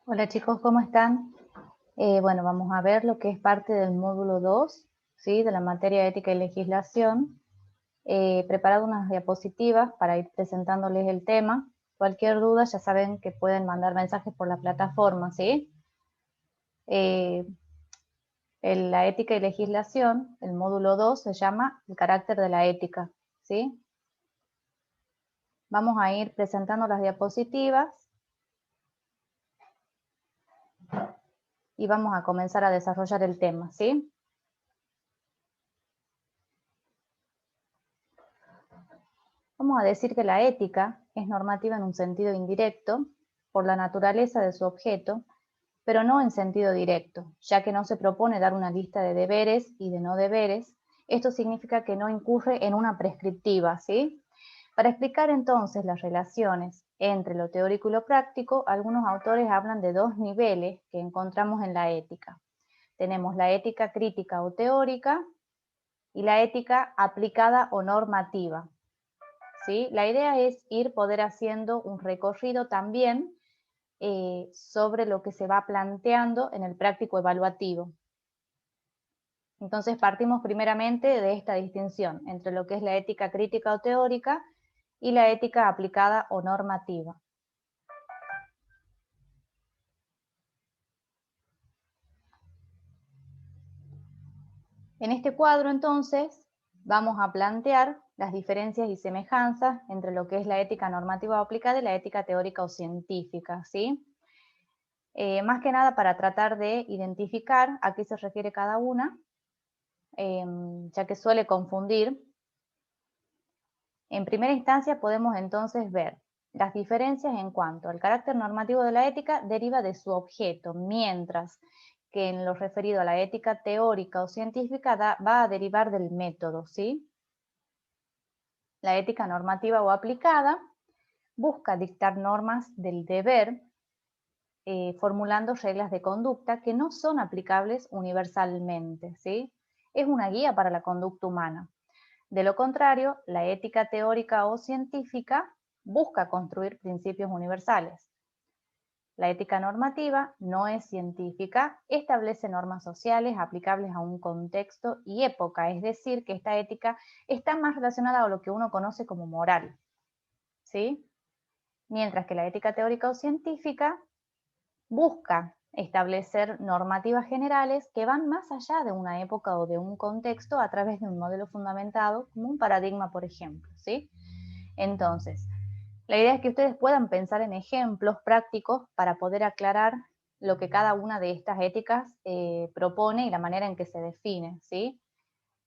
Hola chicos, ¿cómo están? Bueno, vamos a ver lo que es parte del módulo 2, ¿sí? De la materia ética y legislación. He preparado unas diapositivas para ir presentándoles el tema. Cualquier duda ya saben que pueden mandar mensajes por la plataforma, ¿sí? Eh, la ética y legislación, el módulo 2 se llama el carácter de la ética, ¿sí? Vamos a ir presentando las diapositivas y vamos a comenzar a desarrollar el tema, ¿sí? Vamos a decir que la ética es normativa en un sentido indirecto por la naturaleza de su objeto, pero no en sentido directo, ya que no se propone dar una lista de deberes y de no deberes. Esto significa que no incurre en una prescriptiva, ¿sí? Para explicar entonces las relaciones entre lo teórico y lo práctico, algunos autores hablan de dos niveles que encontramos en la ética. Tenemos la ética crítica o teórica y la ética aplicada o normativa. ¿Sí? La idea es poder haciendo un recorrido también sobre lo que se va planteando en el práctico evaluativo. Entonces partimos primeramente de esta distinción entre lo que es la ética crítica o teórica y la ética aplicada o normativa. En este cuadro entonces vamos a plantear las diferencias y semejanzas entre lo que es la ética normativa o aplicada y la ética teórica o científica, ¿sí? Más que nada para tratar de identificar a qué se refiere cada una, ya que suele confundir. En primera instancia podemos entonces ver las diferencias en cuanto al carácter normativo de la ética deriva de su objeto, mientras que en lo referido a la ética teórica o científica va a derivar del método, ¿sí? La ética normativa o aplicada busca dictar normas del deber, formulando reglas de conducta que no son aplicables universalmente, ¿sí? Es una guía para la conducta humana. De lo contrario, la ética teórica o científica busca construir principios universales. La ética normativa no es científica, establece normas sociales aplicables a un contexto y época, es decir, que esta ética está más relacionada a lo que uno conoce como moral, ¿sí? Mientras que la ética teórica o científica busca establecer normativas generales que van más allá de una época o de un contexto a través de un modelo fundamentado como un paradigma, por ejemplo, ¿sí? Entonces, la idea es que ustedes puedan pensar en ejemplos prácticos para poder aclarar lo que cada una de estas éticas propone y la manera en que se define, ¿sí?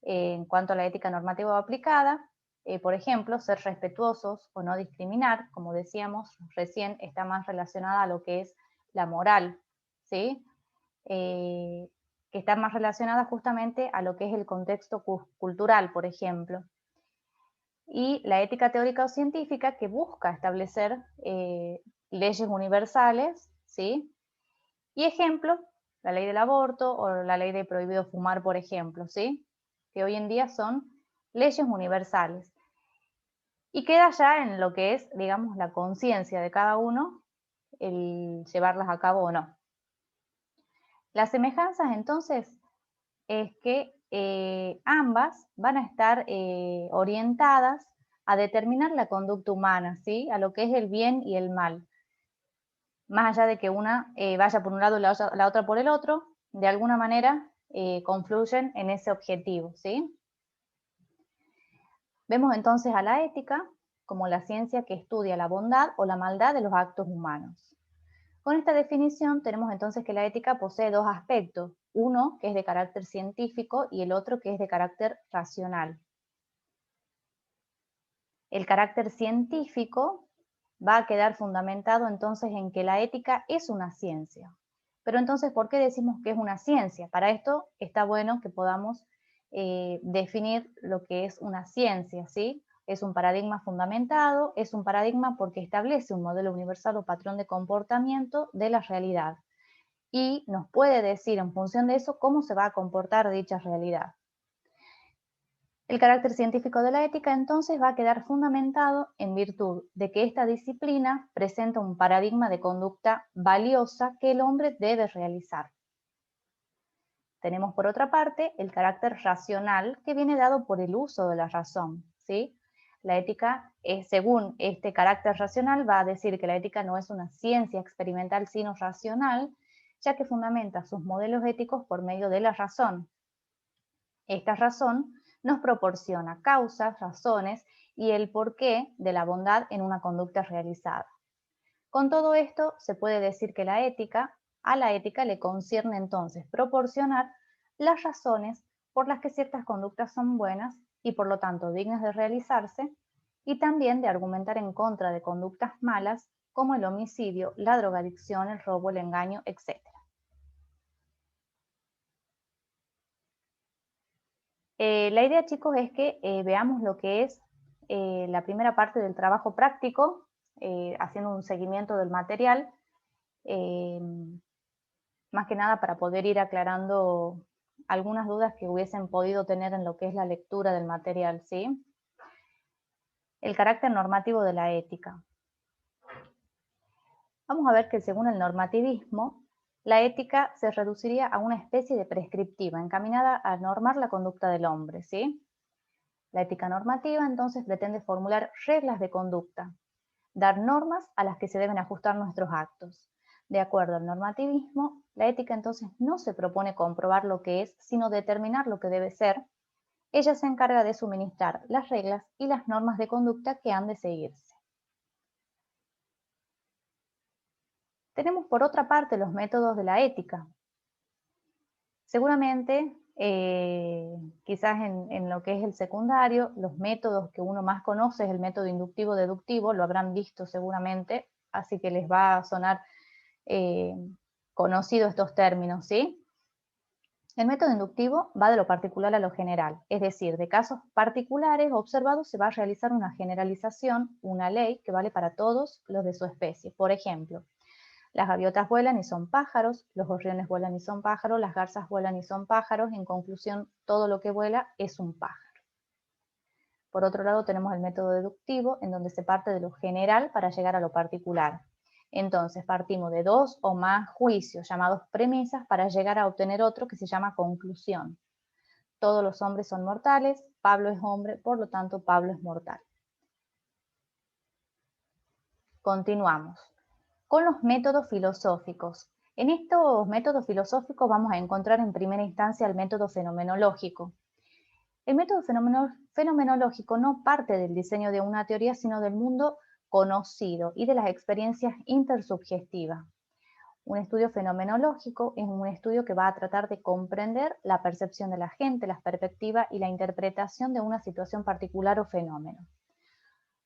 En cuanto a la ética normativa o aplicada, por ejemplo, ser respetuosos o no discriminar, como decíamos recién, está más relacionada a lo que es la moral, ¿sí? Que está más relacionada justamente a lo que es el contexto cultural, por ejemplo. Y la ética teórica o científica que busca establecer leyes universales, ¿sí? Y ejemplo, la ley del aborto o la ley de prohibido fumar, por ejemplo, ¿sí? Que hoy en día son leyes universales. Y queda ya en lo que es, digamos, la conciencia de cada uno el llevarlas a cabo o no. Las semejanzas, entonces, es que ambas van a estar orientadas a determinar la conducta humana, ¿sí? A lo que es el bien y el mal. Más allá de que una vaya por un lado y la otra por el otro, de alguna manera confluyen en ese objetivo, ¿sí? Vemos entonces a la ética como la ciencia que estudia la bondad o la maldad de los actos humanos. Con esta definición tenemos entonces que la ética posee dos aspectos, uno que es de carácter científico y el otro que es de carácter racional. El carácter científico va a quedar fundamentado entonces en que la ética es una ciencia. Pero entonces, ¿por qué decimos que es una ciencia? Para esto está bueno que podamos definir lo que es una ciencia, ¿sí? Es un paradigma fundamentado, es un paradigma porque establece un modelo universal o patrón de comportamiento de la realidad y nos puede decir en función de eso cómo se va a comportar dicha realidad. El carácter científico de la ética entonces va a quedar fundamentado en virtud de que esta disciplina presenta un paradigma de conducta valiosa que el hombre debe realizar. Tenemos por otra parte el carácter racional que viene dado por el uso de la razón, ¿sí? La ética, según este carácter racional, va a decir que la ética no es una ciencia experimental sino racional, ya que fundamenta sus modelos éticos por medio de la razón. Esta razón nos proporciona causas, razones y el porqué de la bondad en una conducta realizada. Con todo esto, se puede decir que a la ética le concierne entonces proporcionar las razones por las que ciertas conductas son buenas y por lo tanto dignas de realizarse, y también de argumentar en contra de conductas malas como el homicidio, la drogadicción, el robo, el engaño, etc. La idea, chicos, es que veamos lo que es la primera parte del trabajo práctico, haciendo un seguimiento del material, más que nada para poder ir aclarando algunas dudas que hubiesen podido tener en lo que es la lectura del material, ¿sí? El carácter normativo de la ética. Vamos a ver que según el normativismo, la ética se reduciría a una especie de prescriptiva, encaminada a normar la conducta del hombre, ¿sí? La ética normativa entonces pretende formular reglas de conducta, dar normas a las que se deben ajustar nuestros actos. De acuerdo al normativismo, la ética entonces no se propone comprobar lo que es, sino determinar lo que debe ser. Ella se encarga de suministrar las reglas y las normas de conducta que han de seguirse. Tenemos por otra parte los métodos de la ética. Seguramente, quizás en lo que es el secundario, los métodos que uno más conoce es el método inductivo-deductivo, lo habrán visto seguramente, así que les va a sonar conocido estos términos, ¿sí? El método inductivo va de lo particular a lo general, es decir, de casos particulares observados se va a realizar una generalización, una ley que vale para todos los de su especie. Por ejemplo, las gaviotas vuelan y son pájaros, los gorriones vuelan y son pájaros, las garzas vuelan y son pájaros, en conclusión, todo lo que vuela es un pájaro. Por otro lado, tenemos el método deductivo, en donde se parte de lo general para llegar a lo particular. Entonces, partimos de dos o más juicios, llamados premisas, para llegar a obtener otro que se llama conclusión. Todos los hombres son mortales, Pablo es hombre, por lo tanto, Pablo es mortal. Continuamos con los métodos filosóficos. En estos métodos filosóficos vamos a encontrar en primera instancia el método fenomenológico. El método fenomenológico no parte del diseño de una teoría, sino del mundo conocido y de las experiencias intersubjetivas. Un estudio fenomenológico es un estudio que va a tratar de comprender la percepción de la gente, la perspectiva y la interpretación de una situación particular o fenómeno.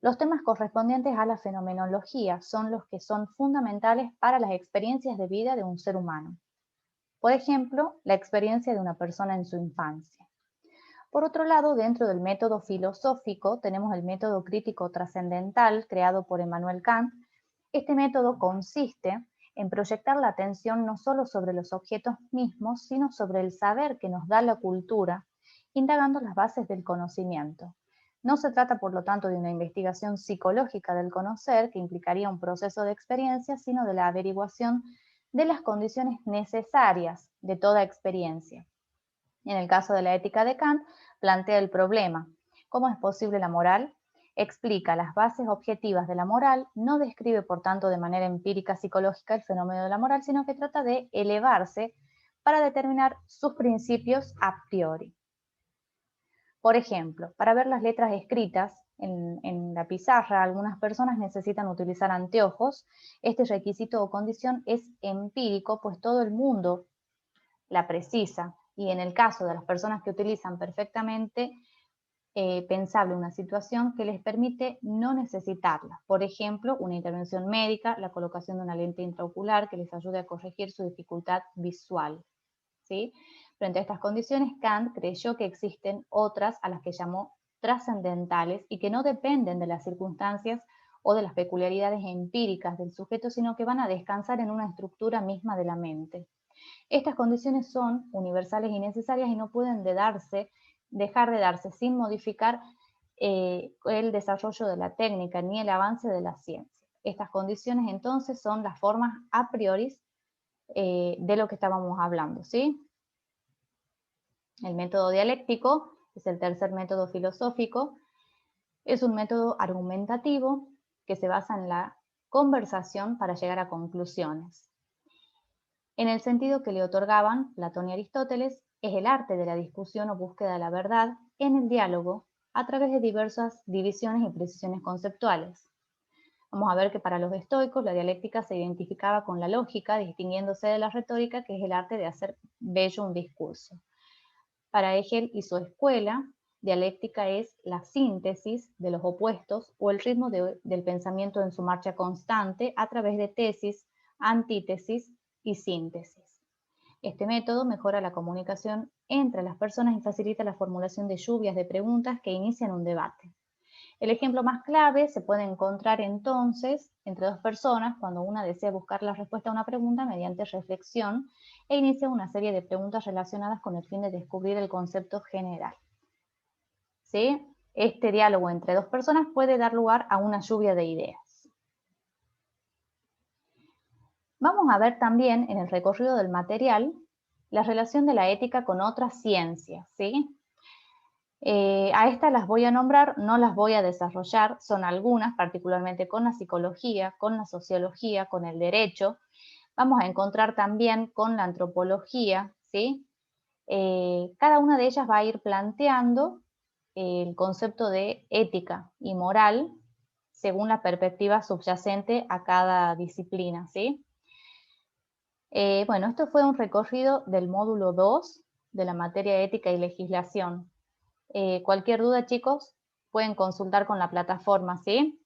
Los temas correspondientes a la fenomenología son los que son fundamentales para las experiencias de vida de un ser humano. Por ejemplo, la experiencia de una persona en su infancia. Por otro lado, dentro del método filosófico tenemos el método crítico trascendental creado por Immanuel Kant. Este método consiste en proyectar la atención no solo sobre los objetos mismos, sino sobre el saber que nos da la cultura, indagando las bases del conocimiento. No se trata, por lo tanto, de una investigación psicológica del conocer, que implicaría un proceso de experiencia, sino de la averiguación de las condiciones necesarias de toda experiencia. En el caso de la ética de Kant, plantea el problema: ¿cómo es posible la moral? Explica las bases objetivas de la moral, no describe, por tanto, de manera empírica psicológica el fenómeno de la moral, sino que trata de elevarse para determinar sus principios a priori. Por ejemplo, para ver las letras escritas en la pizarra, algunas personas necesitan utilizar anteojos. Este requisito o condición es empírico, pues todo el mundo la precisa. Y en el caso de las personas que utilizan perfectamente pensable una situación que les permite no necesitarla. Por ejemplo, una intervención médica, la colocación de una lente intraocular que les ayude a corregir su dificultad visual, ¿sí? Frente a estas condiciones, Kant creyó que existen otras a las que llamó trascendentales y que no dependen de las circunstancias o de las peculiaridades empíricas del sujeto, sino que van a descansar en una estructura misma de la mente. Estas condiciones son universales y necesarias y no pueden darse dejar de darse sin modificar el desarrollo de la técnica ni el avance de la ciencia. Estas condiciones entonces son las formas a priori de lo que estábamos hablando, ¿sí? El método dialéctico es el tercer método filosófico. Es un método argumentativo que se basa en la conversación para llegar a conclusiones. En el sentido que le otorgaban Platón y Aristóteles, es el arte de la discusión o búsqueda de la verdad en el diálogo a través de diversas divisiones y precisiones conceptuales. Vamos a ver que para los estoicos la dialéctica se identificaba con la lógica, distinguiéndose de la retórica, que es el arte de hacer bello un discurso. Para Hegel y su escuela, dialéctica es la síntesis de los opuestos o el ritmo del pensamiento en su marcha constante a través de tesis, antítesis y síntesis. Este método mejora la comunicación entre las personas y facilita la formulación de lluvias de preguntas que inician un debate. El ejemplo más clave se puede encontrar entonces entre dos personas cuando una desea buscar la respuesta a una pregunta mediante reflexión e inicia una serie de preguntas relacionadas con el fin de descubrir el concepto general. ¿Sí? Este diálogo entre dos personas puede dar lugar a una lluvia de ideas. Vamos a ver también en el recorrido del material la relación de la ética con otras ciencias, ¿sí? A estas las voy a nombrar, no las voy a desarrollar, son algunas, particularmente con la psicología, con la sociología, con el derecho. Vamos a encontrar también con la antropología, ¿sí? Cada una de ellas va a ir planteando el concepto de ética y moral según la perspectiva subyacente a cada disciplina, ¿sí? Bueno, esto fue un recorrido del módulo 2 de la materia ética y legislación. Cualquier duda, chicos, pueden consultar con la plataforma, ¿sí?